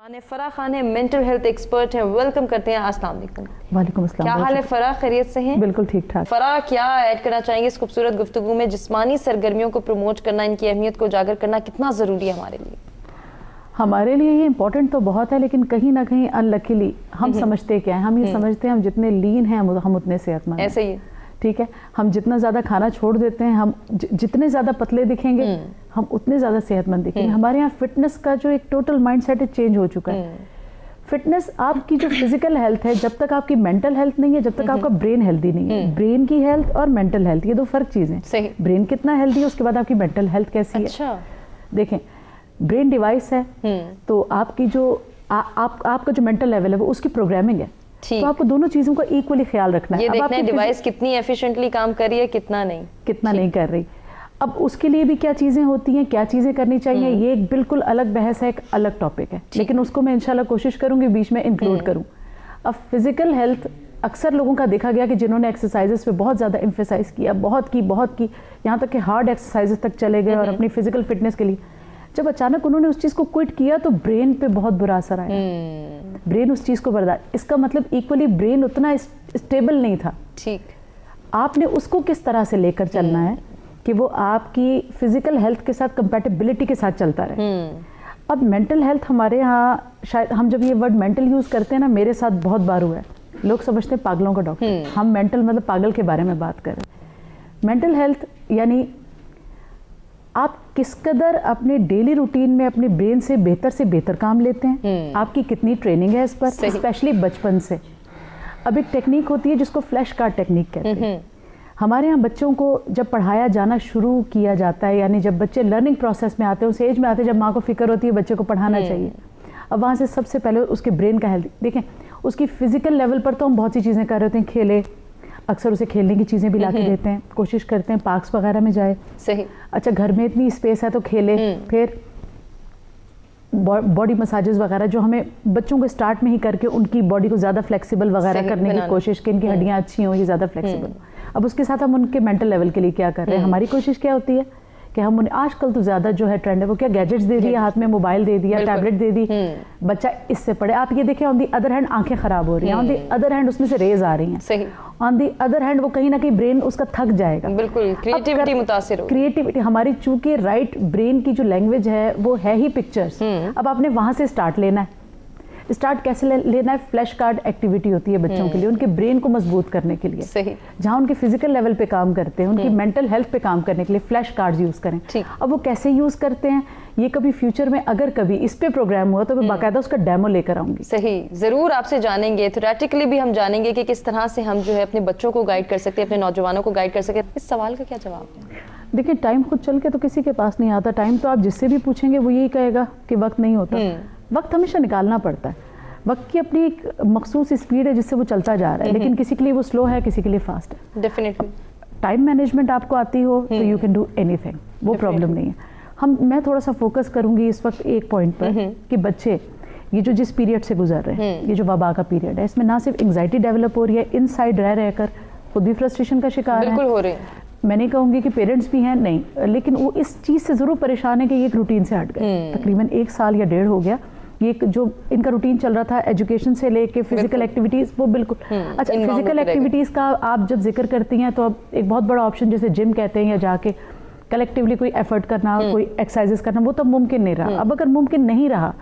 फराह खान है, mental health expert है। Welcome करते हैं। अस्सलाम वालेकुम। वालेकुम अस्सलाम। क्या हाल है फराह, खैरियत से हैं? बिल्कुल ठीक ठाक। फराह, क्या ऐड करना चाहेंगे इस खूबसूरत गुफ्तगू में? जिस्मानी सरगर्मियों को प्रमोट करना, इनकी अहमियत को उजागर करना कितना ज़रूरी है हमारे लिए? हमारे लिए ये इम्पोर्टेंट तो बहुत है, लेकिन कहीं ना कहीं अनलकीली हम समझते क्या है, हम ये समझते हैं हम जितने लीन हैं हम उतने सेहतमंद। ऐसे ही ठीक है, हम जितना ज़्यादा खाना छोड़ देते हैं, हम जितने ज़्यादा पतले दिखेंगे हम उतने ज़्यादा सेहतमंद दिखेंगे। हमारे यहाँ फिटनेस का जो एक टोटल माइंडसेट है चेंज हो चुका है। फिटनेस आपकी जो फिजिकल हेल्थ है, जब तक आपकी मेंटल हेल्थ नहीं है, जब तक आपका ब्रेन हेल्दी नहीं है। ब्रेन की हेल्थ और मेंटल हेल्थ ये दो फर्क चीज़ें। सही। ब्रेन कितना हेल्दी है उसके बाद आपकी मेंटल हेल्थ कैसी है। देखें, ब्रेन डिवाइस है तो आपकी जो आपका जो मेंटल लेवल है वो उसकी प्रोग्रामिंग है, तो आपको दोनों चीजों का इक्वली ख्याल रखना है। ये देखना है डिवाइस कितनी एफिशिएंटली काम कर रही है, कितना नहीं कर रही। अब उसके लिए भी क्या चीजें होती हैं, क्या चीजें करनी चाहिए, ये एक बिल्कुल अलग बहस है, एक अलग टॉपिक है, लेकिन उसको मैं इंशाल्लाह कोशिश करूंगी बीच में इंक्लूड करूं। अब फिजिकल हेल्थ अक्सर लोगों का देखा गया कि जिन्होंने एक्सरसाइजेस पे बहुत ज़्यादा एम्फेसाइज किया, बहुत की यहाँ तक कि हार्ड एक्सरसाइजेस तक चले गए और अपनी फिजिकल फिटनेस के लिए जब अचानक उन्होंने उस चीज़ को क्विट किया तो ब्रेन पे बहुत बुरा असर आया। ब्रेन उस चीज़ को बर्दाश्त, इसका मतलब इक्वली ब्रेन उतना स्टेबल नहीं था। ठीक, आपने उसको किस तरह से लेकर चलना है कि वो आपकी फिजिकल हेल्थ के साथ कंपैटिबिलिटी के साथ चलता रहे। अब मेंटल हेल्थ हमारे यहाँ, शायद हम जब ये वर्ड मेंटल यूज करते हैं ना, मेरे साथ बहुत बार हुआ है, लोग समझते हैं पागलों का डॉक्टर। हम मेंटल मतलब पागल के बारे में बात करें। मेंटल हेल्थ यानी आप किस कदर अपने डेली रूटीन में अपने ब्रेन से बेहतर काम लेते हैं, आपकी कितनी ट्रेनिंग है इस पर, स्पेशली बचपन से। अब एक टेक्निक होती है जिसको फ्लैश कार्ड टेक्निक कहते हैं। हमारे यहाँ बच्चों को जब पढ़ाया जाना शुरू किया जाता है, यानी जब बच्चे लर्निंग प्रोसेस में आते हैं, उस एज में आते हैं जब माँ को फिक्र होती है बच्चे को पढ़ाना चाहिए। अब वहाँ से सबसे पहले उसके ब्रेन का हेल्थ देखें। उसकी फिजिकल लेवल पर तो हम बहुत सी चीज़ें कर रहे होते हैं, खेले, अक्सर उसे खेलने की चीज़ें भी ला के देते हैं, कोशिश करते हैं पार्क्स वगैरह में जाए। सही। अच्छा, घर में इतनी स्पेस है तो खेले। फिर बॉडी मसाजेस वगैरह जो हमें बच्चों को स्टार्ट में ही करके उनकी बॉडी को ज़्यादा फ्लेक्सिबल वगैरह करने की कोशिश की, इनकी हड्डियाँ अच्छी हों, ये ज़्यादा फ्लेक्सिबल। अब उसके साथ हम उनके मेंटल लेवल के लिए क्या कर रहे हैं, हमारी कोशिश क्या होती है कि हम उन्हें, आजकल तो ज़्यादा जो है ट्रेंड है वो क्या, गैजेट्स दे दिया हाथ में, मोबाइल दे दिया, टैबलेट दे दी, बच्चा इससे पढ़े। आप ये देखें, ऑन दी अदर हैंड आंखें खराब हो रही हैं, ऑन दी अदर हैंड उसमें से रेज आ रही हैं। सही। ऑन दी अदर हैंड वो कहीं ना कहीं ब्रेन उसका थक जाएगा। बिल्कुल, क्रिएटिविटी मुतासिर हो। क्रिएटिविटी हमारी, चूंकि राइट ब्रेन की जो लैंग्वेज है वो है ही पिक्चर्स। अब आपने वहां से स्टार्ट लेना है। स्टार्ट कैसे लेना है? फ्लैश कार्ड एक्टिविटी होती है बच्चों के लिए, उनके ब्रेन को मजबूत करने के लिए। सही। जहां उनके फिजिकल लेवल पे काम करते हैं, उनकी मेंटल हेल्थ पे काम करने के लिए फ्लैश कार्ड्स यूज करें। अब वो कैसे यूज करते हैं, ये कभी फ्यूचर में अगर कभी इस पे प्रोग्राम हुआ तो मैं बाकायदा उसका डेमो लेकर आऊंगी। सही, जरूर आपसे जानेंगे, थ्योरेटिकली भी हम जानेंगे कि किस तरह से हम जो है अपने बच्चों को गाइड कर सकते हैं, अपने नौजवानों को गाइड कर सकते हैं। इस सवाल का क्या जवाब है? देखिए, टाइम खुद चल के तो किसी के पास नहीं आता। टाइम तो आप जिससे भी पूछेंगे वो यही कहेगा कि वक्त नहीं होता। वक्त हमेशा निकालना पड़ता है। वक्त की अपनी एक मखसूस स्पीड है जिससे वो चलता जा रहा है, लेकिन किसी के लिए वो स्लो है, किसी के लिए फास्ट है। डेफिनेटली। टाइम मैनेजमेंट आपको आती हो तो यू कैन डू एनीथिंग, वो प्रॉब्लम नहीं है। मैं थोड़ा सा फोकस करूंगी इस वक्त एक पॉइंट पर कि बच्चे ये जो जिस पीरियड से गुजर रहे हैं, ये जो वबा का पीरियड है, इसमें ना सिर्फ एंग्जाइटी डेवलप हो रही है, इनसाइड रहकर खुद भी फ्रस्ट्रेशन का शिकार है। बिल्कुल हो रहे हैं। मैं नहीं कहूँगी कि पेरेंट्स भी हैं, नहीं, लेकिन वो इस चीज़ से ज़रूर परेशान है कि ये एक रूटीन से हट गए। तकरीबन 1 साल या 1.5 हो गया ये जो इनका रूटीन चल रहा था, एजुकेशन से लेके फिजिकल एक्टिविटीज़, वो बिल्कुल। अच्छा, फिजिकल एक्टिविटीज़ का आप जब जिक्र करती हैं तो अब एक बहुत बड़ा ऑप्शन जैसे जिम कहते हैं, या जाके कलेक्टिवली कोई एफर्ट करना, कोई एक्सरसाइजेस करना, वो तो मुमकिन नहीं रहा। अब अगर मुमकिन नहीं रहा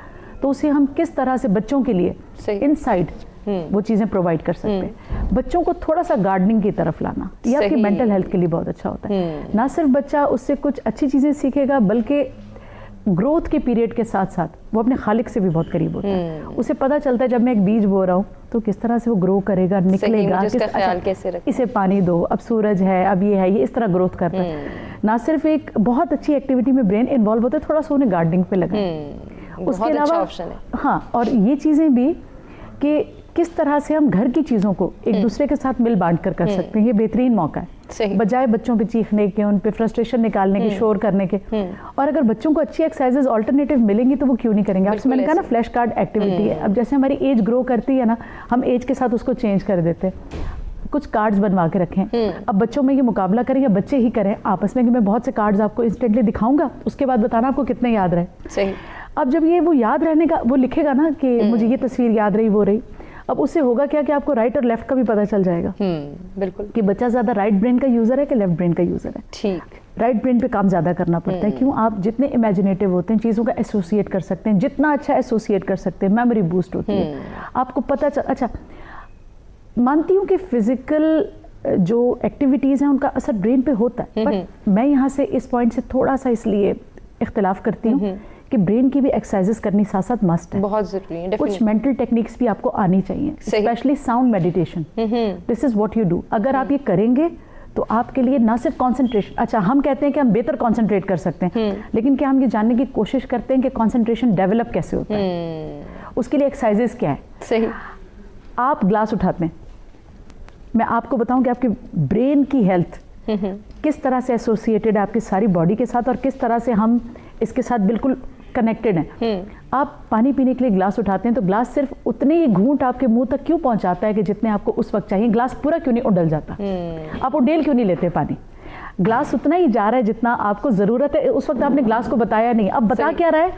तो उसे हम किस तरह से बच्चों के लिए इनसाइड वो चीज़ें प्रोवाइड कर सकते हैं। बच्चों को थोड़ा सा गार्डनिंग की तरफ लाना, ये आपकी मेंटल हेल्थ के लिए बहुत अच्छा होता है। ना सिर्फ बच्चा उससे कुछ अच्छी चीज़ें सीखेगा, बल्कि ग्रोथ के पीरियड के साथ साथ वो अपने खालिक से भी बहुत करीब होता है। उसे पता चलता है जब मैं एक बीज बो रहा हूँ तो किस तरह से वो ग्रो करेगा, निकलेगा, इसे पानी दो, अब सूरज है, अब ये है, ये इस तरह ग्रोथ करता है। ना सिर्फ एक बहुत अच्छी एक्टिविटी में ब्रेन इन्वॉल्व होता है, थोड़ा सा उन्हें गार्डनिंग पे लगा। उसके अलावा हाँ, और ये चीज़ें भी कि किस तरह से हम घर की चीज़ों को एक दूसरे के साथ मिल बांट कर सकते हैं, ये बेहतरीन मौका है। बजाय बच्चों पे चीखने के, उन पे फ्रस्ट्रेशन निकालने के, शोर करने के। और अगर बच्चों को अच्छी एक्सरसाइजेज ऑल्टरनेटिव मिलेंगी तो वो क्यों नहीं करेंगे। आपसे मैंने कहा ना, फ्लैश कार्ड एक्टिविटी है। अब जैसे हमारी एज ग्रो करती है ना, हम एज के साथ उसको चेंज कर देते हैं। कुछ कार्ड्स बनवा के रखें। अब बच्चों में ये मुकाबला करें या बच्चे ही करें आपस में कि मैं बहुत से कार्ड्स आपको इंस्टेंटली दिखाऊंगा, उसके बाद बताना आपको कितने याद रहे। सही। अब जब ये वो याद रहने का वो लिखेगा ना कि मुझे ये तस्वीर याद रही वो रही, अब उससे होगा क्या कि आपको राइट और लेफ्ट का भी पता चल जाएगा बिल्कुल कि बच्चा ज़्यादा राइट ब्रेन का यूज़र है कि लेफ्ट ब्रेन का यूज़र है। ठीक, राइट ब्रेन पे काम ज़्यादा करना पड़ता है। क्यों? आप जितने इमेजिनेटिव होते हैं, चीज़ों का एसोसिएट कर सकते हैं, जितना अच्छा एसोसिएट कर सकते हैं, मेमोरी बूस्ट होती है। आपको पता चल, अच्छा मानती हूँ कि फिजिकल जो एक्टिविटीज़ हैं उनका असर ब्रेन पे होता है, बट मैं यहाँ से इस पॉइंट से थोड़ा सा इसलिए इख्तिलाफ करती हूँ कि ब्रेन की भी एक्सरसाइजेस करनी साथ साथ मस्ट है, बहुत जरूरी है। कुछ मेंटल टेक्निक्स भी आपको आनी चाहिए, specially sound meditation. This is what you do. अगर आप ये करेंगे तो आपके लिए ना सिर्फ कंसंट्रेशन, अच्छा हम कहते हैं कि हम बेहतर कंसंट्रेट कर सकते हैं, लेकिन क्या हम ये जानने की कोशिश करते हैं कि कंसंट्रेशन डेवलप कैसे होता है? उसके लिए एक्सरसाइजेस क्या है? सही। आप ग्लास उठाते हैं, मैं आपको बताऊं कि आपके ब्रेन की हेल्थ किस तरह से एसोसिएटेड है आपकी सारी बॉडी के साथ और किस तरह से हम इसके साथ बिल्कुल कनेक्टेड हैं। आप पानी पीने के लिए ग्लास उठाते हैं तो ग्लास सिर्फ उतने ही घूंट आपके मुंह तक क्यों पहुंचाता है कि जितने आपको उस वक्त चाहिए? ग्लास पूरा क्यों नहीं उड़ल जाता? आप उडेल क्यों नहीं लेते पानी? ग्लास उतना ही जा रहा है जितना आपको जरूरत है, उस वक्त आपने ग्लास को बताया नहीं। अब बता क्या रहा है?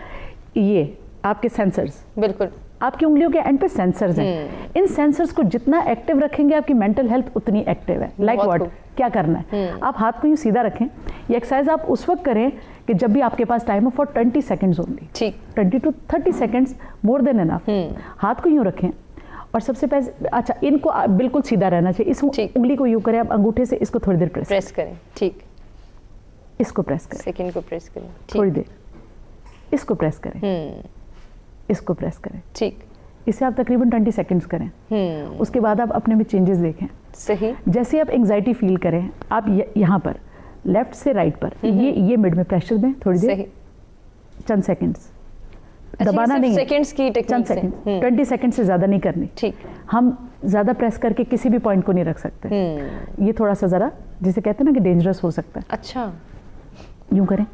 ये आपके सेंसर्स, बिल्कुल आपकी उंगलियों के एंड पे सेंसर्स हैं। इन सेंसर्स को जितना एक्टिव रखेंगे आपकी मेंटल हेल्थ उतनी एक्टिव है। Like what? क्या करना है? आप हाथ को यूं सीधा रखें। ये एक्सरसाइज आप उस वक्त करें कि जब भी आपके पास टाइम हो, फॉर 20 सेकंड्स ओनली। ठीक, 20 to 30 seconds, more than enough. हाथ को यूं रखें और सबसे पहले, अच्छा इनको बिल्कुल सीधा रहना चाहिए। इस उंगली को यूं करें, आप अंगूठे से इसको थोड़ी देर प्रेस करें। ठीक, इसको प्रेस करें, सेकंड को प्रेस करें, थोड़ी देर इसको प्रेस करें, इसको प्रेस करें। ठीक, इसे आप तकरीबन 20 सेकंड्स करें। उसके बाद आप अपने में चेंजेस देखें। सही। जैसे आप एंजाइटी फील करें, आप यहाँ पर लेफ्ट से राइट पर ये मिड में प्रेशर दें थोड़ी देर, चंद सेकंड्स, दबाना नहीं, सेकंड्स की टेक्निक चंद सेकंड, 20 सेकंड से ज्यादा नहीं करनी। ठीक, हम ज्यादा प्रेस करके किसी भी पॉइंट को नहीं रख सकते। ये थोड़ा सा जरा जिसे कहते हैं ना कि डेंजरस हो सकता है। अच्छा, यूं करें,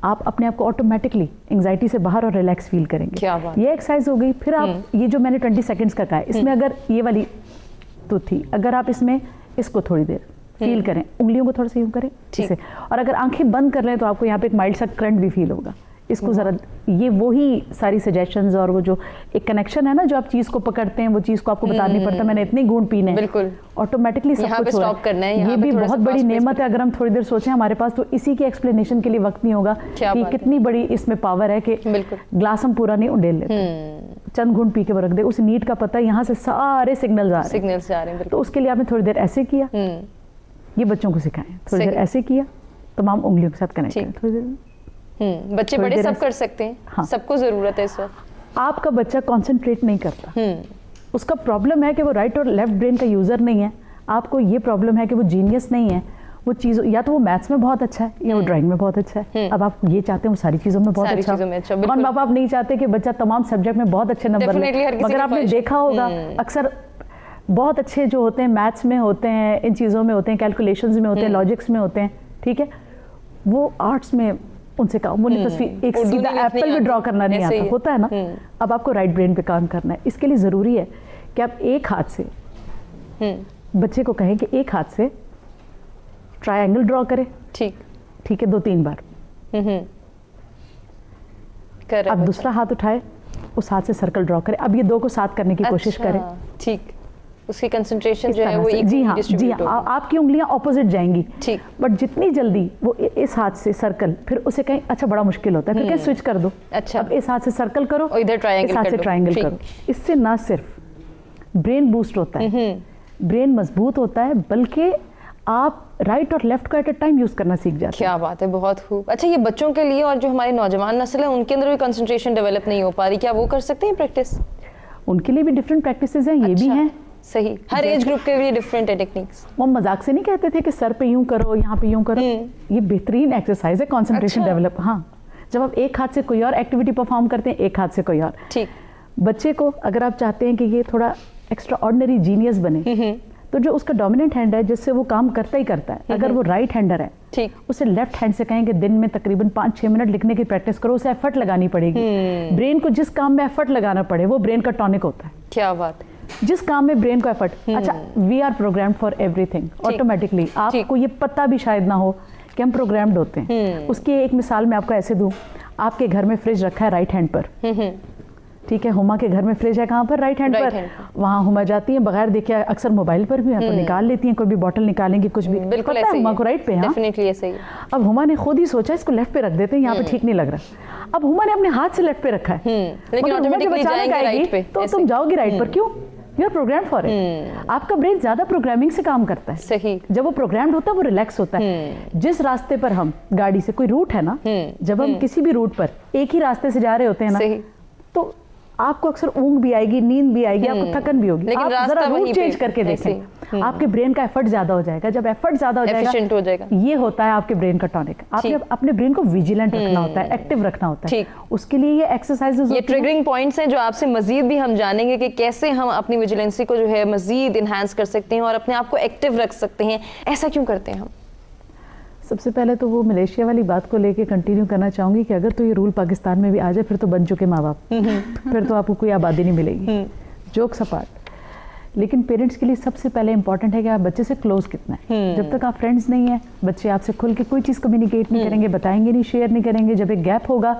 आप अपने आप को ऑटोमेटिकली एंजाइटी से बाहर और रिलैक्स फील करेंगे। क्या बात। ये एक्सरसाइज हो गई। फिर आप ये जो मैंने 20 सेकंड्स का कहा है, इसमें अगर ये वाली तो थी, अगर आप इसमें इसको थोड़ी देर फील करें, उंगलियों को थोड़ा सा यूं करें इसे, और अगर आंखें बंद कर लें तो आपको यहाँ पे एक माइल्ड सा करंट भी फील होगा। इसको जरा, ये वही सारी सजेशंस और वो जो एक कनेक्शन है ना, जो आप चीज को पकड़ते हैं वो चीज को आपको बताना नहीं पड़ता, मैंने इतने गुण पीने हैं, बिल्कुल ऑटोमेटिकली सब कुछ स्टॉप करना है। ये भी बहुत बड़ी नेमत है। अगर हम थोड़ी देर सोचें हमारे पास, तो इसी की एक्सप्लेनेशन के लिए वक्त नहीं होगा कि कितनी बड़ी इसमें पावर है कि ग्लास हम पूरा नहीं उंडेल लेते, चंद घूंट पी के रख दे। उस नीड का पता, यहाँ से सारे सिग्नल्स आ रहे हैं। तो उसके लिए आपने थोड़ी देर ऐसे किया, ये बच्चों को सिखाएं, थोड़ी देर ऐसे किया, तमाम उंगलियों के साथ कनेक्ट करें थोड़ी देर। बच्चे बड़े सब कर सकते हैं। हाँ। सबको जरूरत है इस वक्त। आपका बच्चा कंसंट्रेट नहीं करता, उसका प्रॉब्लम है कि वो राइट और लेफ्ट ब्रेन का यूजर नहीं है। आपको ये प्रॉब्लम है कि वो जीनियस नहीं है। वो चीज, या तो वो मैथ्स में बहुत अच्छा है या वो ड्राइंग में बहुत अच्छा है। अब आप ये चाहते हैं वो सारी चीजों में बहुत अच्छा। कौन बाप आप नहीं चाहते कि बच्चा तमाम सब्जेक्ट में बहुत अच्छे नंबर ले? मगर आपने देखा होगा अक्सर बहुत अच्छे जो होते हैं मैथ्स में होते हैं, इन चीज़ों में होते हैं, कैलकुलेशंस में होते हैं, लॉजिक्स में होते हैं, ठीक है, वो आर्ट्स में उनसे काम, उन्हें तस्वीर एक सीधा एप्पल भी ड्रॉ करना नहीं आता, होता है ना। अब आपको राइट ब्रेन पे काम करना है। इसके लिए ज़रूरी है कि आप एक हाथ से बच्चे को कहें कि एक हाथ से ट्रायंगल ड्रॉ करे। ठीक है, 2-3 बार। अब दूसरा हाथ उठाए, उस हाथ से सर्कल ड्रॉ करे। अब ये दो को साथ करने की कोशिश करें। ठीक, उसकी कंसंट्रेशन जो है वो जी हाँ, आपकी उंगलियां ऑपोजिट जाएंगी। ठीक, बट जितनी जल्दी वो इस हाथ से सर्कल, फिर उसे कहीं, अच्छा बड़ा मुश्किल होता है, फिर कहीं स्विच कर दो। अच्छा, अब इस हाथ से सर्कल करो, इधर ट्रायंगल, इस हाथ से ट्रायंगल करो। इससे ना सिर्फ ब्रेन बूस्ट होता है, ब्रेन मजबूत होता है, बल्कि आप राइट और लेफ्ट को एट अ टाइम यूज करना सीख जाते हैं। क्या बात है, बहुत खूब। अच्छा, ये बच्चों के लिए और जो हमारी नौजवान नस्ल है उनके अंदर भी कंसंट्रेशन डेवलप नहीं हो पा रही, क्या वो कर सकते हैं प्रैक्टिस? उनके लिए भी डिफरेंट प्रैक्टिसेस हैं, ये भी हैं। सही, हर एज ग्रुप के लिए डिफरेंट है टेक्निक्स। वो मजाक से नहीं कहते थे कि सर पे यूं करो, यहाँ पे यूं करो। ये बेहतरीन एक्सरसाइज है कंसंट्रेशन डेवलप। हाँ, जब आप एक हाथ से कोई और एक्टिविटी परफॉर्म करते हैं, एक हाथ से कोई और। ठीक, बच्चे को अगर आप चाहते हैं कि ये थोड़ा एक्स्ट्रा ऑर्डिनरी जीनियस बने, तो जो उसका डोमिनेंट हैंड है जिससे वो काम करता ही करता है, अगर वो राइट हैंडर है, ठीक, उसे लेफ्ट हैंड से कहें कि दिन में तकरीबन 5-6 मिनट लिखने की प्रैक्टिस करो। उसे एफर्ट लगानी पड़ेगी। ब्रेन को जिस काम में एफर्ट लगाना पड़े वो ब्रेन का टॉनिक होता है। क्या बात, जिस काम में ब्रेन को एफर्ट, अच्छा, we are programmed for everything automatically. आपको ये पता भी शायद ना हो कि हम प्रोग्राम्ड होते हैं। उसकी एक मिसाल मैं आपको ऐसे दूं, आपके घर में फ्रिज रखा है राइट हैंड पर, ठीक है, हुमा के घर में फ्रिज है कहाँ पर, राइट हैंड पर, वहाँ हुमा जाती है बगैर देखे, अक्सर मोबाइल पर भी है तो निकाल लेती हैं, कोई भी बॉटल निकालेंगे कुछ भी, बिल्कुल पता है हुमा को राइट पे, डेफिनेटली ऐसे ही। अब हुमा ने खुद ही सोचा इसको लेफ्ट पे रख देते हैं, यहाँ पे ठीक नहीं लग रहा, अब हुमा ने अपने हाथ से लेफ्ट पे रखा है, लेकिन ऑटोमेटिकली जाएंगे राइट पे, तो तुम जाओगे राइट पर, क्यों? You are program for it. आपका ब्रेन ज्यादा प्रोग्रामिंग से काम करता है, सही, जब वो प्रोग्राम्ड होता है वो रिलैक्स होता है। जिस रास्ते पर हम गाड़ी से, कोई रूट है ना, जब हम किसी भी रूट पर एक ही रास्ते से जा रहे होते हैं ना, तो आपको अक्सर ऊंग भी आएगी, नींद भी आएगी, आपको थकन भी होगी, लेकिन आप जरा रूट चेंज करके देखें, आपके ब्रेन का एफर्ट ज्यादा हो जाएगा, जब एफर्ट ज्यादा हो जाएगा, ये होता है आपके ब्रेन का टॉनिक। आपने अपने ब्रेन को विजिलेंट रखना होता है, एक्टिव रखना होता है, उसके लिए ये एक्सरसाइजेस, ये ट्रिगरिंग पॉइंट्स हैं जो आपसे मजीद भी हम जानेंगे कि कैसे हम अपनी विजिलेंसी को जो है मजीद इनहांस कर सकते हैं और अपने आप को एक्टिव रख सकते हैं। ऐसा क्यों करते हैं हम? सबसे पहले तो वो मलेशिया वाली बात को लेके कंटिन्यू करना चाहूंगी कि अगर तो ये रूल पाकिस्तान में भी आ जाए फिर तो बन चुके माँ बाप, फिर तो आपको कोई आबादी नहीं मिलेगी, जोक्स अपार्ट। लेकिन पेरेंट्स के लिए सबसे पहले इंपॉर्टेंट है कि आप बच्चे से क्लोज कितना है। जब तक आप फ्रेंड्स नहीं है, बच्चे आपसे खुल के कोई चीज़ कम्युनिकेट नहीं करेंगे, बताएंगे नहीं, शेयर नहीं करेंगे, जब एक गैप होगा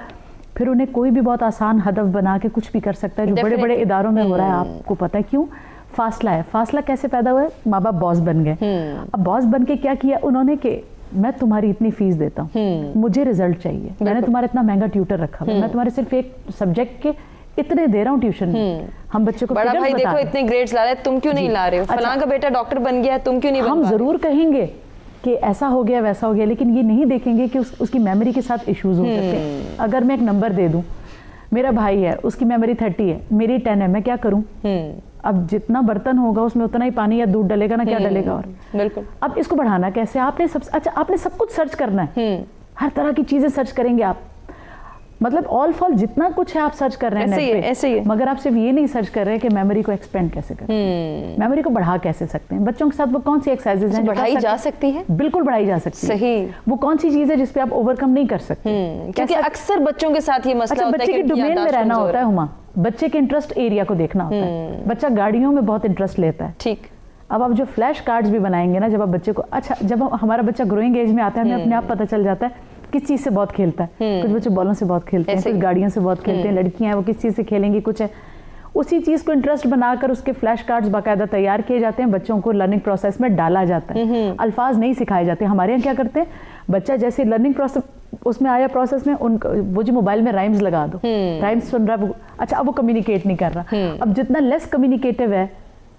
फिर उन्हें कोई भी बहुत आसान हदफ बना के कुछ भी कर सकता है, जो बड़े बड़े इदारों में हो रहा है। आपको पता है क्यों? फासला है। फासला कैसे पैदा हुआ है? माँ बाप बॉस बन गए। अब बॉस बन के क्या किया उन्होंने कि मैं तुम्हारी इतनी फीस देता हूँ, मुझे रिजल्ट चाहिए, मैंने तुम्हारा इतना महंगा ट्यूटर रखा है, मैं तुम्हारे सिर्फ एक सब्जेक्ट के इतने दे रहा हूँ ट्यूशन। हम बच्चे को बड़ा भाई देखो इतने ग्रेड्स ला रहे हैं, तुम क्यों नहीं ला रहे हो? फलां का बेटा डॉक्टर बन गया, तुम क्यों नहीं बन पा रहे? हम जरूर कहेंगे कि ऐसा हो गया वैसा हो गया, लेकिन ये नहीं देखेंगे कि उसकी मेमोरी के साथ इश्यूज हो सकते हैं। अगर मैं एक नंबर दे दूं, मेरा भाई है उसकी मेमोरी 30 है, मेरी 10 है, मैं क्या करूं? अब जितना बर्तन होगा उसमें उतना ही पानी या दूध डलेगा ना, क्या डलेगा? और बिल्कुल। अब इसको बढ़ाना कैसे? आपने आपने सब कुछ सर्च करना है, हर तरह की चीजें सर्च करेंगे आप, मतलब ऑल फॉल जितना कुछ है आप सर्च कर रहे हैं नेट पे, ऐसे ही है। मगर आप सिर्फ ये नहीं सर्च कर रहे हैं कि मेमोरी को एक्सपेंड कैसे करें, मेमोरी को बढ़ा कैसे सकते हैं। बच्चों के साथ वो कौन सी एक्सरसाइजेज हैं बढ़ाई जा सकती है? बिल्कुल बढ़ाई जा सकती है। सही। वो कौन सी चीज है जिसपे आप ओवरकम नहीं कर सकते? क्योंकि अक्सर बच्चों के साथ ये मसला होता है कि बच्चे के डोमेन में रहना होता है हुमा, बच्चे के इंटरेस्ट एरिया को देखना होता है। बच्चा गाड़ियों में बहुत इंटरेस्ट लेता है, ठीक। अब आप जो फ्लैश कार्ड्स भी बनाएंगे ना, जब आप बच्चे को, अच्छा जब हमारा बच्चा ग्रोइंग एज में आता है, हमें अपने आप पता चल जाता है किस चीज से बहुत खेलता है। कुछ बच्चे बॉलों से बहुत खेलते हैं, कुछ गाड़ियों से बहुत खेलते हैं, लड़कियां हैं वो किस चीज से खेलेंगी, कुछ है उसी चीज को इंटरेस्ट बनाकर उसके फ्लैश कार्ड्स बाकायदा तैयार किए जाते हैं, बच्चों को लर्निंग प्रोसेस में डाला जाता है। अल्फाज नहीं सिखाए जाते। हमारे यहाँ क्या करते हैं, बच्चा जैसे लर्निंग प्रोसेस उसमें आया प्रोसेस में, वो जो मोबाइल में राइम्स लगा दो, राइम्स सुन रहा, अच्छा अब वो कम्युनिकेट नहीं कर रहा। अब जितना लेस कम्युनिकेटिव है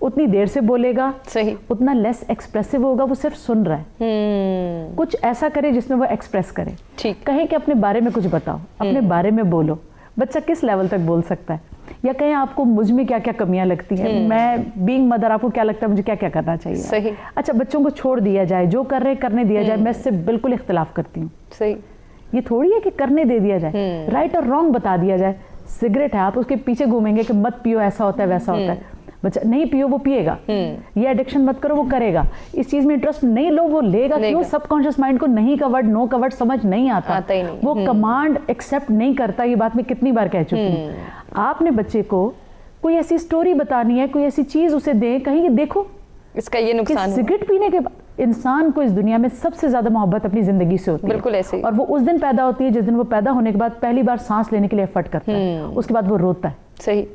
उतनी देर से बोलेगा, सही, उतना लेस एक्सप्रेसिव होगा, वो सिर्फ सुन रहा है। कुछ ऐसा करे जिसमें वो एक्सप्रेस करे, ठीक, कहे कि अपने बारे में कुछ बताओ, अपने बारे में बोलो। बच्चा किस लेवल तक बोल सकता है, या कहें आपको मुझ में क्या क्या कमियां लगती हैं, मैं बीइंग मदर आपको क्या लगता है मुझे क्या क्या करना चाहिए। सही। अच्छा बच्चों को छोड़ दिया जाए, जो कर रहे करने दिया जाए, मैं इससे बिल्कुल इख्तिलाफ करती हूँ। सही। ये थोड़ी है कि करने दे दिया जाए, राइट और रॉन्ग बता दिया जाए। सिगरेट है, आप उसके पीछे घूमेंगे कि मत पियो, ऐसा होता है वैसा होता है, बच्चा नहीं पियो वो पिएगा, ये एडिक्शन मत करो वो करेगा, इस चीज में इंटरेस्ट नहीं लो वो लेगा। क्यों? सबकॉन्शियस माइंड को नहीं कवर्ड, नो कवर्ड समझ नहीं आता ही नहीं। वो कमांड एक्सेप्ट नहीं करता। ये बात मैं कितनी बार कह चुकी हूँ। आपने बच्चे को कोई ऐसी स्टोरी बतानी है, कोई ऐसी चीज उसे दे, कहीं देखो इसका ये नुकसान, सिगरेट पीने के बाद इंसान को इस दुनिया में सबसे ज्यादा मोहब्बत अपनी जिंदगी से होती है। बिल्कुल ऐसे ही। और वो उस दिन पैदा होती है जिस दिन वो पैदा होने के बाद पहली बार सांस लेने के लिए एफर्ट करता है, उसके बाद वो रोता है। सही।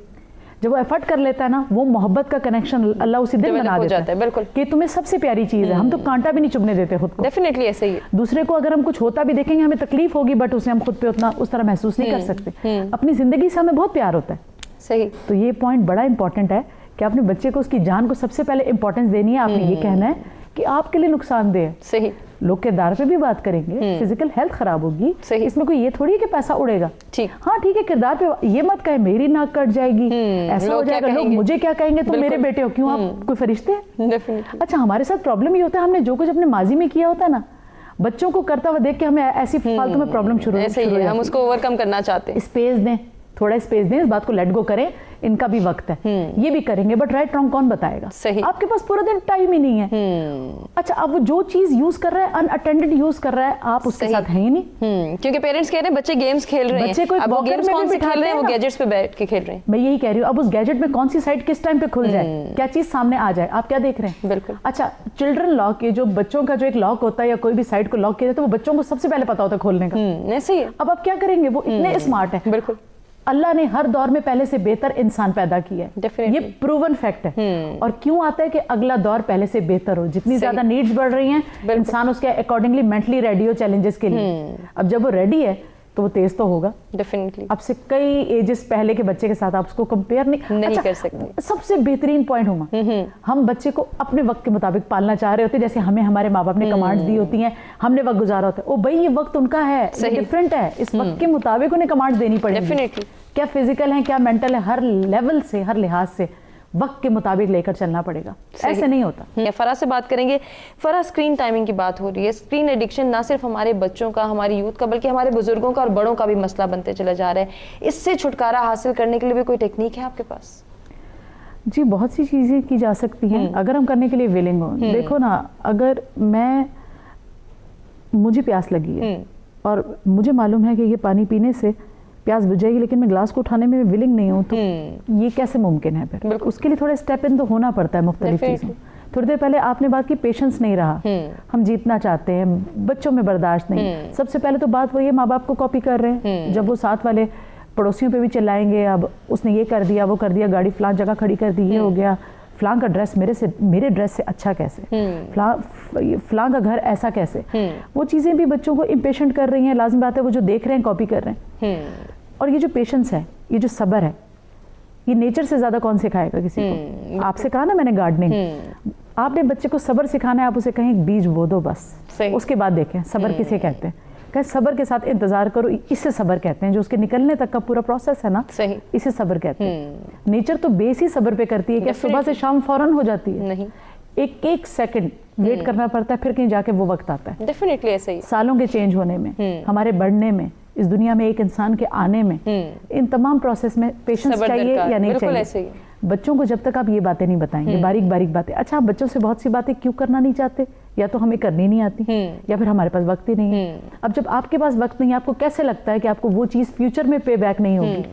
जब वो एफर्ट कर लेता है ना, वो मोहब्बत का कनेक्शन अल्लाह उसी दिन बना देता है। बिल्कुल। कि तुम्हें सबसे प्यारी चीज है, हम तो कांटा भी नहीं चुभने देते खुद को। डेफिनेटली ऐसे ही है। दूसरे को अगर हम कुछ होता भी देखेंगे हमें तकलीफ होगी, बट उसे हम खुद पे उतना उस तरह महसूस नहीं कर सकते। अपनी जिंदगी से हमें बहुत प्यार होता है। सही। तो ये पॉइंट बड़ा इंपॉर्टेंट है कि अपने बच्चे को उसकी जान को सबसे पहले इंपॉर्टेंस देनी है। आपने ये कहना है कि आपके लिए नुकसानदेह है। सही। लोग किरदार पे भी बात करेंगे, फिजिकल हेल्थ खराब होगी, सही। इसमें कोई ये थोड़ी है कि पैसा उड़ेगा। ठीक। हाँ ठीक है, किरदार पे ये मत कहे मेरी नाक कट जाएगी, ऐसा हो जाएगा, लोग मुझे क्या कहेंगे, तुम मेरे बेटे हो, क्यों आप कोई फरिश्ते हैं? अच्छा हमारे साथ प्रॉब्लम ये होता है, हमने जो कुछ अपने माजी में किया होता है ना, बच्चों को करता हुआ देख के हमें ऐसी फालतू में प्रॉब्लम शुरू है, हम उसको ओवरकम करना चाहते हैं। स्पेस दें, थोड़ा स्पेस दें, इस बात को लेट गो करें, इनका भी वक्त है, ये भी करेंगे, बट राइट रॉन्ग कौन बताएगा? सही। आपके पास पूरा दिन टाइम ही नहीं है। अच्छा, अब वो जो चीज यूज कर रहा है, अनअटेंडेड यूज कर रहा है, आप उसके साथ हैं ही नहीं। क्योंकि पेरेंट्स कह रहे हैं बच्चे गेम्स खेल रहे हैं, बच्चे को अब वो गेम्स कौन से खेल रहे हैं, वो ना। गैजेट्स पे बैठ के खेल रहे हैं। मैं यही कह रही हूँ, अब उस गैजेट में कौन सी साइट किस टाइम पे खुल जाए, क्या चीज सामने आ जाए, आप क्या देख रहे हैं? बिल्कुल। अच्छा, चिल्ड्रन लॉक, ये जो बच्चों का जो एक लॉक होता है या कोई भी साइट को लॉक किया जाता है, वो बच्चों को सबसे पहले पता होता है खोलने का। ऐसे ही है। अब आप क्या करेंगे? वो इतने स्मार्ट है। बिल्कुल। अल्लाह ने हर दौर में पहले से बेहतर इंसान पैदा किया है, Definitely. ये प्रूवन फैक्ट है। और क्यों आता है कि अगला दौर पहले से बेहतर हो, जितनी ज्यादा नीड्स बढ़ रही हैं, इंसान उसके अकॉर्डिंगली मेंटली रेडी हो चैलेंजेस के लिए। अब जब वो रेडी है तो वो तेज तो होगा डेफिनेटली। अब से कई एजेस पहले के बच्चे के साथ आप उसको कंपेयर नहीं कर सकते। सबसे बेहतरीन पॉइंट हुआ, हम बच्चे को अपने वक्त के मुताबिक पालना चाह रहे होते हैं, जैसे हमें हमारे माँ बाप ने कमांड्स दी होती हैं, हमने वक्त गुजारा होता है। ओ भाई, ये वक्त उनका है, डिफरेंट है, इस वक्त के मुताबिक उन्हें कमांड्स देनी पड़ेगी। डेफिनेटली। क्या फिजिकल है, क्या मेंटल है, हर लेवल से, हर लिहाज से वक्त के मुताबिक लेकर चलना पड़ेगा, ऐसे नहीं होता। फराह से बात करेंगे। फराह, स्क्रीन टाइमिंग की बात हो रही है। स्क्रीन एडिक्शन ना सिर्फ हमारे बच्चों का, हमारी यूथ का, बल्कि हमारे बुजुर्गों का और बड़ों का भी मसला बनते चला जा रहा है। इससे छुटकारा हासिल करने के लिए भी कोई टेक्निक है आपके पास? जी, बहुत सी चीजें की जा सकती हैं अगर हम करने के लिए विलिंग हो। देखो ना, अगर मुझे प्यास लगी है और मुझे मालूम है कि ये पानी पीने से प्यास बुझ जाएगी, लेकिन मैं ग्लास को उठाने में विलिंग नहीं हूँ, तो ये कैसे मुमकिन है? फिर उसके लिए थोड़ा स्टेप इन तो होना पड़ता है मुख्तलिफ चीज़ों। थोड़ी देर पहले आपने बात की पेशेंस नहीं रहा, हम जीतना चाहते हैं, बच्चों में बर्दाश्त नहीं। सबसे पहले तो बात वही है, माँ बाप को कॉपी कर रहे हैं। जब वो साथ वाले पड़ोसियों पे भी चिल्लाएंगे, अब उसने ये कर दिया, वो कर दिया, गाड़ी फलां जगह खड़ी कर दी, ये हो गया, फलां का ड्रेस मेरे ड्रेस से अच्छा कैसे, फलां का घर ऐसा कैसे, वो चीज़ें भी बच्चों को इम्पेशेंट कर रही हैं। लाजिम बात है, वो जो देख रहे हैं कॉपी कर रहे हैं। और ये जो पेशेंस है, ये जो सब्र है, ये नेचर से ज्यादा कौन सिखाएगा किसी को? आपसे कहा ना मैंने गार्डनिंग, आपने बच्चे को सब्र सिखाना है, आप उसे कहें बीज बो दो बस, उसके बाद देखें सब्र किसे कहते हैं। कहें सब्र के साथ इंतजार करो, इससे सब्र कहते हैं। जो उसके निकलने तक का पूरा प्रोसेस है ना, इसे सब्र कहते हैं। नेचर तो बेस ही सब्र पे करती है कि सुबह से शाम फौरन हो जाती है, नहीं, एक सेकंड वेट करना पड़ता है, फिर कहीं जाके वो वक्त आता है। डेफिनेटली ऐसे ही। सालों के चेंज होने में, हमारे बढ़ने में, इस दुनिया में एक इंसान के आने में, इन तमाम प्रोसेस में पेशेंस चाहिए या नहीं चाहिए? बच्चों को जब तक आप ये बातें नहीं बताएंगे, बारीक बारीक बातें। अच्छा, आप बच्चों से बहुत सी बातें क्यों करना नहीं चाहते? या तो हमें करनी नहीं आती, या फिर हमारे पास वक्त ही नहीं है। अब जब आपके पास वक्त नहीं है, आपको कैसे लगता है कि आपको वो चीज फ्यूचर में पे बैक नहीं होगी?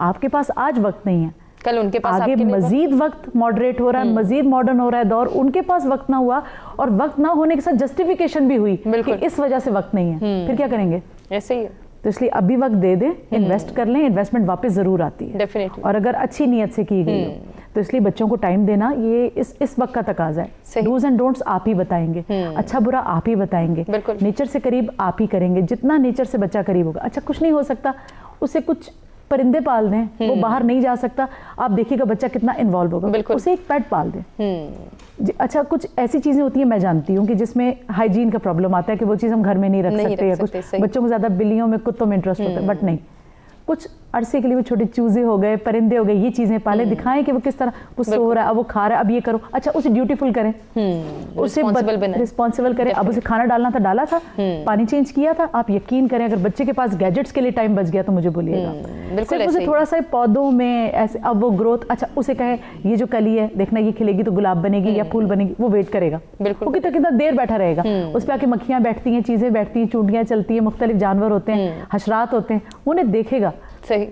आपके पास आज वक्त नहीं है, कल उनके पास आगे मजीद वक्त मॉडरेट हो रहा है, मजीद मॉडर्न हो रहा है दौर, उनके पास वक्त ना हुआ, और वक्त ना होने के साथ जस्टिफिकेशन भी हुई कि इस वजह से वक्त नहीं है, फिर क्या करेंगे? ऐसे ही है। तो इसलिए अभी वक्त दे दें, इन्वेस्ट कर लें, इन्वेस्टमेंट वापस जरूर आती है डेफिनेटली। और अगर अच्छी नीयत से की गई हो, तो इसलिए बच्चों को टाइम देना ये इस वक्त का तकाजा है। डूज एंड डोंट्स आप ही बताएंगे, अच्छा बुरा आप ही बताएंगे, नेचर से करीब आप ही करेंगे। जितना नेचर से बच्चा करीब होगा, अच्छा कुछ नहीं हो सकता, उसे कुछ परिंदे पाल दें, वो बाहर नहीं जा सकता, आप देखिएगा बच्चा कितना इन्वॉल्व होगा। उसे एक पेट पाल दें। अच्छा, कुछ ऐसी चीजें होती हैं, मैं जानती हूँ कि जिसमें हाइजीन का प्रॉब्लम आता है कि वो चीज़ हम घर में नहीं रख सकते, या कुछ बच्चों को ज्यादा बिल्लियों में, कुत्तों में इंटरेस्ट होता है, बट नहीं, कुछ अरसे के लिए वो छोटे चूजे हो गए, परिंदे हो गए, ये चीजें पाले, दिखाएं कि वो किस तरह, वो सो रहा है, अब वो खा रहा है, अब ये करो। अच्छा, उसे ड्यूटीफुल करें, उसे रिस्पॉन्सिबल करें। अब उसे खाना डालना था, डाला था, पानी चेंज किया था। आप यकीन करें, अगर बच्चे के पास गैजेट्स के लिए टाइम बच गया तो मुझे बोलिएगा, सिर्फ उसे थोड़ा सा पौधों में ऐसे, अब वो ग्रोथ, अच्छा उसे कहें ये जो कली है देखना, ये खिलेगी तो गुलाब बनेगी या फूल बनेगी, वो वेट करेगा, वो कितना देर बैठा रहेगा, उस पर आके मक्खियां बैठती हैं, चीजें बैठती हैं, चूंटियां चलती हैं, मुख्तलिफ जानवर होते हैं, हशरात होते हैं, उन्हें देखेगा, सही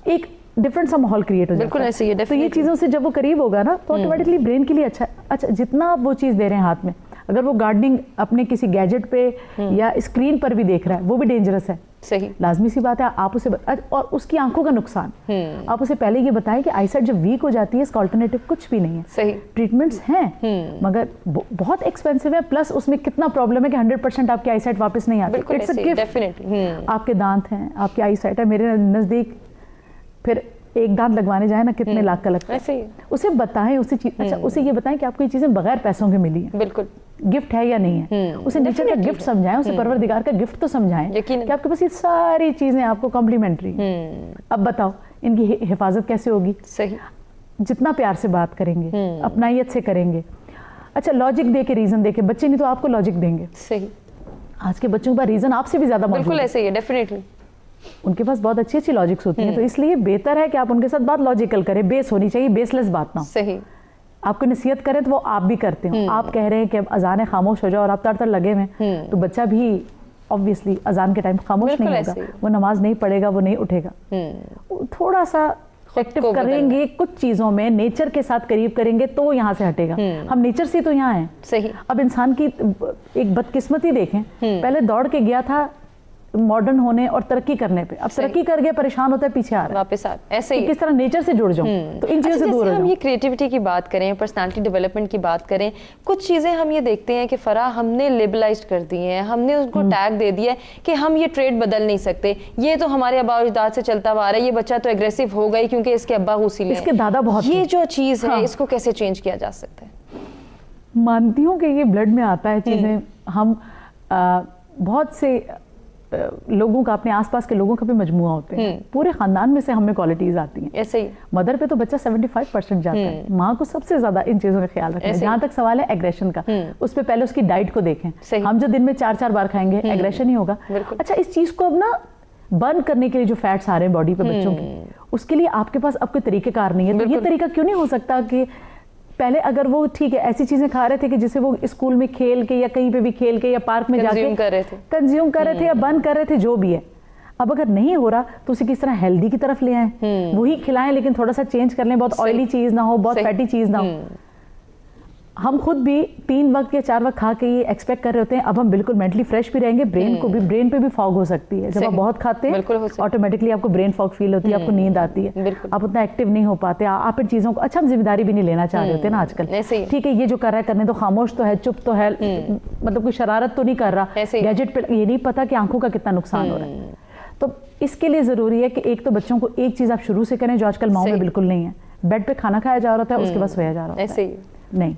एक डिफरेंट सा माहौल क्रिएट हो जाता है। ऐसे ही है। तो ये चीजों से जब वो करीब होगा ना, तो ऑटोमेटिकली ब्रेन के लिए अच्छा। अच्छा, जितना आप वो चीज दे रहे हैं हाथ में, अगर वो गार्डनिंग अपने किसी गैजेट पे या स्क्रीन पर भी देख रहा है, वो भी डेंजरस है। सही, लाजमी सी बात है। आप उसे और उसकी आंखों का नुकसान, आप उसे पहले ये बताएं कि आईसाइट जब वीक हो जाती है, इसका अल्टरनेटिव कुछ भी नहीं है। सही, ट्रीटमेंट्स हैं मगर बहुत एक्सपेंसिव है, प्लस उसमें कितना प्रॉब्लम है कि 100% आपकी आईसाइट वापस नहीं आती। It's a gift. आपके दांत हैं, आपकी आईसाइट है, मेरे नजदीक फिर एक दांत लगवाने जाए ना, कितने लाख का लगता है। उसे बताएं, अच्छा उसे ये बताएं कि आपको ये चीजें बगैर पैसों के मिली है, बिल्कुल गिफ्ट है या नहीं है। उसे नेचर का गिफ्ट समझाएं, उसे परवरदिगार का गिफ्ट तो समझाएं कि आपके पास ये सारी चीजें आपको कॉम्प्लीमेंट्री। अब बताओ इनकी हिफाजत कैसे होगी? सही, जितना प्यार से बात करेंगे, अपनायत से करेंगे। अच्छा, लॉजिक दे के, रीजन दे के, बच्चे नहीं तो आपको लॉजिक देंगे। सही, आज के बच्चों का रीजन आपसे भी ज्यादा मौजूद है। बिल्कुल ऐसे ही है, डेफिनेटली। उनके पास बहुत अच्छी अच्छी लॉजिक्स होती हैं, तो इसलिए बेहतर है कि आप उनके साथ बात लॉजिकल करें, बेस होनी चाहिए, बेसलेस बात ना हो। सही। आपको नसीहत करें तो वो आप भी करते हो, आप कह रहे हैं कि अब अजान है खामोश हो जाओ और आप तर लगे हुए, तो बच्चा भी ऑब्वियसली अजान के टाइम खामोश नहीं होगा, वो नमाज नहीं पढ़ेगा, वो नहीं उठेगा। थोड़ा सा एक्टिव करेंगे कुछ चीजों में, नेचर के साथ करीब करेंगे तो यहाँ से हटेगा। हम नेचर से तो यहाँ हैं। सही। अब इंसान की एक बदकिस्मती देखें, पहले दौड़ के गया था मॉडर्न होने और तरक्की करने पे, अब तरक्की कर गया, परेशान होता है, पीछे आ रहा है वापस आ, ऐसे ही किस तरह नेचर से जुड़ जाऊं, तो इन चीजों से दूर हो हम जाऊं। ये क्रिएटिविटी की बात करें, पर्सनालिटी डेवलपमेंट की बात करें, कुछ चीजें हम ये देखते हैं कि फराह हमने लेबलाइज कर दी हैं, हमने उसको टैग दे दिया है कि हम ये ट्रेड बदल नहीं सकते, ये तो हमारे अब्बा अजदाद से चलता हुआ आ रहा है, ये बच्चा तो एग्रेसिव हो गई क्योंकि इसके अब्बा गूसीले हैं, इसके दादा बहुत ये हैं। जो चीज है हाँ। इसको कैसे चेंज किया जा सकता है? मानती हूँ कि ये ब्लड में आता है चीजें। हम बहुत से लोगों का, अपने आसपास के लोगों का भी मजमुआ होते हैं, पूरे खानदान में से हमें क्वालिटीज आती हैं। ऐसे ही मदर पे तो बच्चा 75% जाता है, माँ को सबसे ज्यादा इन चीजों का ख्याल रखना है। जहाँ तक सवाल है एग्रेशन का, उस पे पहले उसकी डाइट को देखें। हम जो दिन में 4-4 बार खाएंगे, एग्रेशन ही होगा। अच्छा, इस चीज को अब ना बर्न करने के लिए जो फैट्स आ रहे हैं बॉडी पे बच्चों के, उसके लिए आपके पास अब कोई तरीकेकार नहीं है। तो ये तरीका क्यों नहीं हो सकता कि पहले अगर वो ठीक है ऐसी चीजें खा रहे थे कि जिसे वो स्कूल में खेल के या कहीं पे भी खेल के या पार्क में जाके कंज्यूम कर रहे थे या बंद कर रहे थे, जो भी है, अब अगर नहीं हो रहा तो उसे किस तरह हेल्दी की तरफ ले आए, वही खिलाएं लेकिन थोड़ा सा चेंज कर लें, बहुत ऑयली चीज ना हो, बहुत फैटी चीज ना हो। हम खुद भी 3 वक्त या 4 वक्त खा के ये एक्सपेक्ट कर रहे होते हैं अब हम बिल्कुल मेंटली फ्रेश भी रहेंगे, ब्रेन पे भी फॉग हो सकती है। जब आप बहुत खाते हैं ऑटोमेटिकली आपको ब्रेन फॉग फील होती है, आपको नींद आती है, आप उतना एक्टिव नहीं हो पाते, आप इन चीजों को, अच्छा हम जिम्मेदारी भी नहीं लेना चाह रहे होते ना आजकल। ठीक है, ये जो कर रहा है करने तो, खामोश तो है, चुप तो है, मतलब कोई शरारत तो नहीं कर रहा, गैजेट पे ये नहीं पता कि आंखों का कितना नुकसान हो रहा है। तो इसके लिए जरूरी है कि एक तो बच्चों को एक चीज आप शुरू से करें जो आजकल माओ में बिल्कुल नहीं है, बेड पे खाना खाया जा रहा था उसके बाद सोया जा रहा है, नहीं,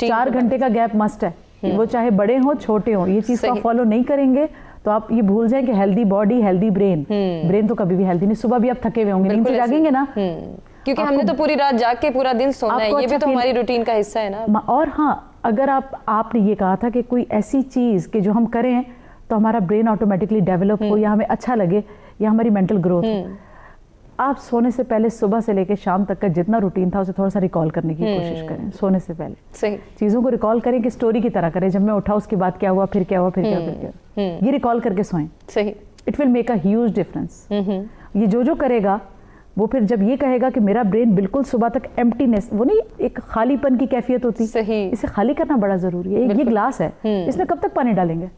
4 घंटे का गैप मस्ट है, वो चाहे बड़े हो छोटे हो, ये चीज को आप फॉलो नहीं करेंगे तो आप ये भूल जाएं कि हेल्दी बॉडी हेल्दी ब्रेन तो कभी भी हेल्दी नहीं। सुबह भी आप थके हुए होंगे, नींद से जागेंगे ना, क्योंकि हमने तो पूरी रात जाग के पूरा दिन सोना है, ये भी तो हमारी रूटीन का हिस्सा है ना। और हाँ, अगर आपने ये कहा था कि कोई ऐसी चीज कि जो हम करें तो हमारा ब्रेन ऑटोमेटिकली डेवलप हो या हमें अच्छा लगे या हमारी मेंटल ग्रोथ हो, आप सोने से पहले सुबह से लेकर शाम तक का जितना रूटीन था उसे थोड़ा सा रिकॉल करने की कोशिश करें। सोने से पहले सही चीजों को रिकॉल करें कि स्टोरी की तरह करें, जब मैं उठा उसके बाद क्या हुआ, फिर क्या हुआ, फिर क्या हुआ, फिर क्या, ये रिकॉल करके सोएं। सही, it will make a huge difference. ये जो करेगा वो फिर जब ये कहेगा कि मेरा ब्रेन बिल्कुल सुबह तक एम्प्टीनेस, वो नहीं एक खालीपन की कैफियत होती, सही, इसे खाली करना बड़ा जरूरी है। ये ग्लास है, इसमें कब तक पानी डालेंगे,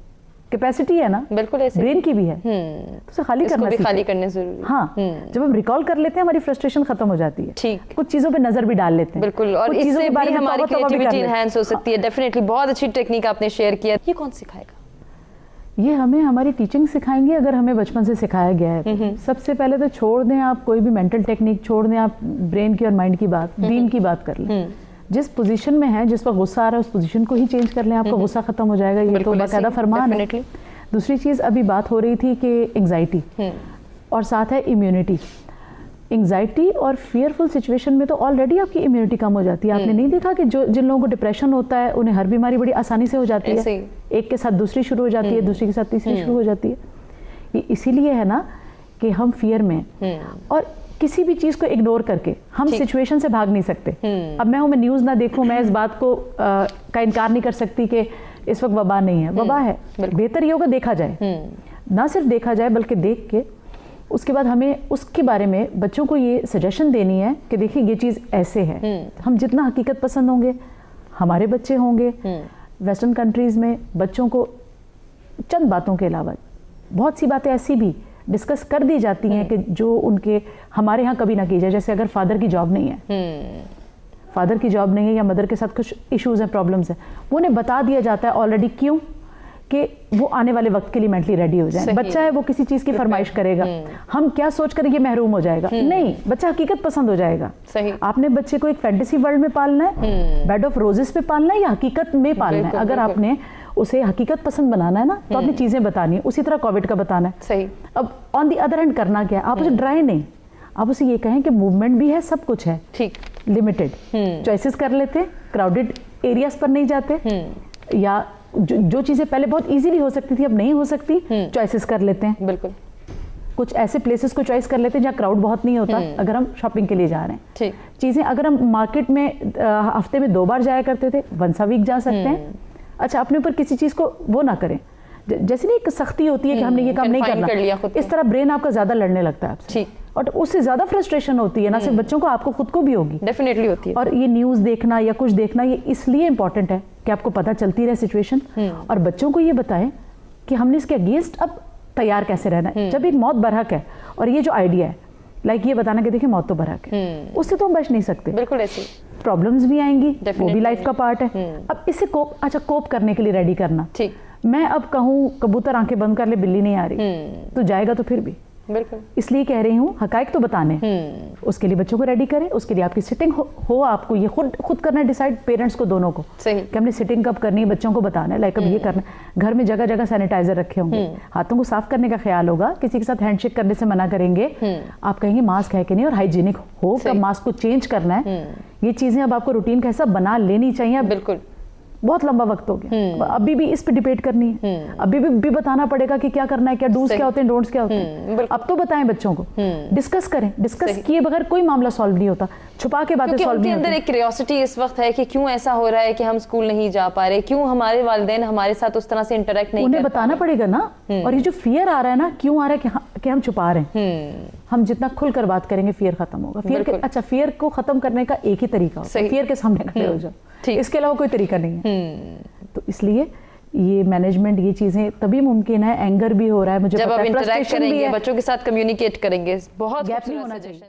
कैपेसिटी है ना, बिल्कुल ऐसे ब्रेन की भी है, तो उसे खाली करना भी खाली करने जरूरी है। हाँ, जब हम रिकॉल कर लेते हैं हमारी फ्रस्ट्रेशन खत्म हो जाती है, ठीक, कुछ चीजों पे नजर भी डाल लेते हैं, बिल्कुल, और इससे भी हमारी क्रिएटिविटी एनहांस हो सकती है। डेफिनेटली बहुत अच्छी टेक्निक आपने शेयर किया। ये कौन सिखाएगा? ये हमें हमारी टीचिंग सिखाएंगे, अगर हमें बचपन से सिखाया गया है। सबसे पहले तो छोड़ दें आप कोई भी मेंटल टेक्निक, छोड़ दें आप ब्रेन की और माइंड की बात, दीन की बात कर लें। जिस पोजीशन में है, जिस पर गुस्सा आ रहा है उस पोजीशन को ही चेंज कर लें, आपका गुस्सा खत्म हो जाएगा। ये तो बाकायदा फरमान है। दूसरी चीज अभी बात हो रही थी कि एंजाइटी और साथ है इम्यूनिटी। एंजाइटी और फियरफुल सिचुएशन में तो ऑलरेडी आपकी इम्यूनिटी कम हो जाती है। आपने नहीं देखा कि जिन लोगों को डिप्रेशन होता है उन्हें हर बीमारी बड़ी आसानी से हो जाती है, एक के साथ दूसरी शुरू हो जाती है, दूसरी के साथ तीसरी शुरू हो जाती है। ये इसीलिए है ना कि हम फियर में, और किसी भी चीज को इग्नोर करके हम सिचुएशन से भाग नहीं सकते। अब मैं न्यूज ना देखूं, मैं इस बात को का इनकार नहीं कर सकती कि इस वक्त वबा नहीं है, वबा है। बेहतर ये होगा देखा जाए, ना सिर्फ देखा जाए बल्कि देख के उसके बाद हमें उसके बारे में बच्चों को ये सजेशन देनी है कि देखिए ये चीज़ ऐसे है। हम जितना हकीकत पसंद होंगे, हमारे बच्चे होंगे, वेस्टर्न कंट्रीज़ में बच्चों को चंद बातों के अलावा बहुत सी बातें ऐसी भी डिस्कस कर दी जाती हैं कि जो उनके हमारे यहाँ कभी ना की जाए। जैसे अगर फादर की जॉब नहीं है, फादर की जॉब नहीं है या मदर के साथ कुछ इश्यूज हैं, प्रॉब्लम्स हैं, वो उन्हें बता दिया जाता है ऑलरेडी। क्यों? कि वो आने वाले वक्त के लिए मेंटली रेडी हो जाए। बच्चा है, वो किसी चीज की फरमाइश करेगा, हम क्या सोच कर ये महरूम हो जाएगा? नहीं, बच्चा हकीकत पसंद हो जाएगा। सही। आपने बच्चे को एक फैंटेसी वर्ल्ड में पालना है, बेड ऑफ रोजेस पे पालना है या हकीकत में पालना है? अगर आपने उसे हकीकत पसंद बनाना है ना, तो आपने चीजें बतानी है, उसी तरह कोविड का बताना है। सही। अब ऑन दी अदर हैंड करना क्या है? आप उसे डराए नहीं, आप उसे ये कहें कि मूवमेंट भी है, सब कुछ है, ठीक, लिमिटेड चॉइसेस कर लेते हैं, क्राउडेड एरियाज पर नहीं जाते, या जो चीजें पहले बहुत इजीली हो सकती थी अब नहीं हो सकती, चॉइसेस कर लेते हैं। बिल्कुल। कुछ ऐसे प्लेसेस को चॉइस कर लेते हैं जहाँ क्राउड बहुत नहीं होता, अगर हम शॉपिंग के लिए जा रहे हैं। ठीक। चीज़ें अगर हम मार्केट में हफ्ते में 2 बार जाया करते थे, वंस अ वीक जा सकते हैं। अच्छा, अपने ऊपर किसी चीज़ को वो ना करें, जैसे नहीं एक सख्ती होती है कि हमने ये काम नहीं confine कर लिया करना, खुद को। इस तरह ब्रेन आपका ज़्यादा लड़ने लगता है आपसे। ठीक। और उससे ज़्यादा फ्रस्ट्रेशन होती है, ना सिर्फ बच्चों को, आपको खुद को भी होगी। डेफिनेटली होती है। और ये न्यूज़ देखना या कुछ देखना ये इसलिए इंपॉर्टेंट है कि आपको पता चलती रहे सिचुएशन, और बच्चों को ये बताएं कि हमने इसके अगेंस्ट अब तैयार कैसे रहना है। जब एक मौत बरहक है, और ये जो आइडिया है लाइक ये बताना कि देखिए मौत तो बरहक है, उससे तो हम बच नहीं सकते, बिल्कुल ऐसे प्रॉब्लम्स भी आएंगी, वो भी Definitely लाइफ का पार्ट है। अब इससे कोप करने के लिए रेडी करना। ठीक। मैं अब कहूँ कबूतर आंखें बंद कर ले, बिल्ली नहीं आ रही, तो जाएगा तो फिर भी, बिल्कुल। इसलिए कह रही हूँ हकाइक तो बताने, उसके लिए बच्चों को रेडी करें, उसके लिए आपकी सिटिंग हो आपको ये खुद करना है डिसाइड, पेरेंट्स को दोनों को, सही। कि हमने सिटिंग कब करनी है, बच्चों को बताना है लाइक अब ये करना है। घर में जगह जगह सैनिटाइजर रखे होंगे, हाथों को साफ करने का ख्याल होगा, किसी के साथ हैंडशेक करने से मना करेंगे, आप कहेंगे मास्क है कि नहीं, और हाइजीनिक हो कब मास्क को चेंज करना है, ये चीजें अब आपको रूटीन का हिस्सा बना लेनी चाहिए। अब बिल्कुल बहुत लंबा वक्त हो गया, अभी भी इस पे डिबेट करनी है, अभी भी बताना पड़ेगा कि क्या करना है, क्या डूज क्या होते हैं, डोंट्स क्या होते हैं। अब तो बताएं बच्चों को, डिस्कस करें, डिस्कस किए बगैर कोई मामला सॉल्व नहीं होता, छुपा के बातें सॉल्व नहीं अंदर होती। एक क्यूरियोसिटी इस वक्त है कि क्यों ऐसा हो रहा है कि हम स्कूल नहीं जा पा रहे, क्यों हमारे वालिदैन हमारे साथ उस तरह से इंटरेक्ट नहीं उन्हें कर बताना पड़ेगा ना। और ये जो फियर आ रहा है ना, क्यों आ रहा है कि हम छुपा रहे हैं। हम जितना खुलकर बात करेंगे फियर खत्म होगा। अच्छा, फियर को खत्म करने का एक ही तरीका होता है, फियर के सामने खड़े हो जाओ, इसके अलावा कोई तरीका नहीं है। तो इसलिए ये मैनेजमेंट, ये चीजें तभी मुमकिन है, एंगर भी हो रहा है मुझे जब पता आप है, इंटरेक्ट frustration भी करेंगे, है, बच्चों के साथ कम्युनिकेट करेंगे। बहुत गैप नहीं खूबसूरत होना suggestion। चाहिए।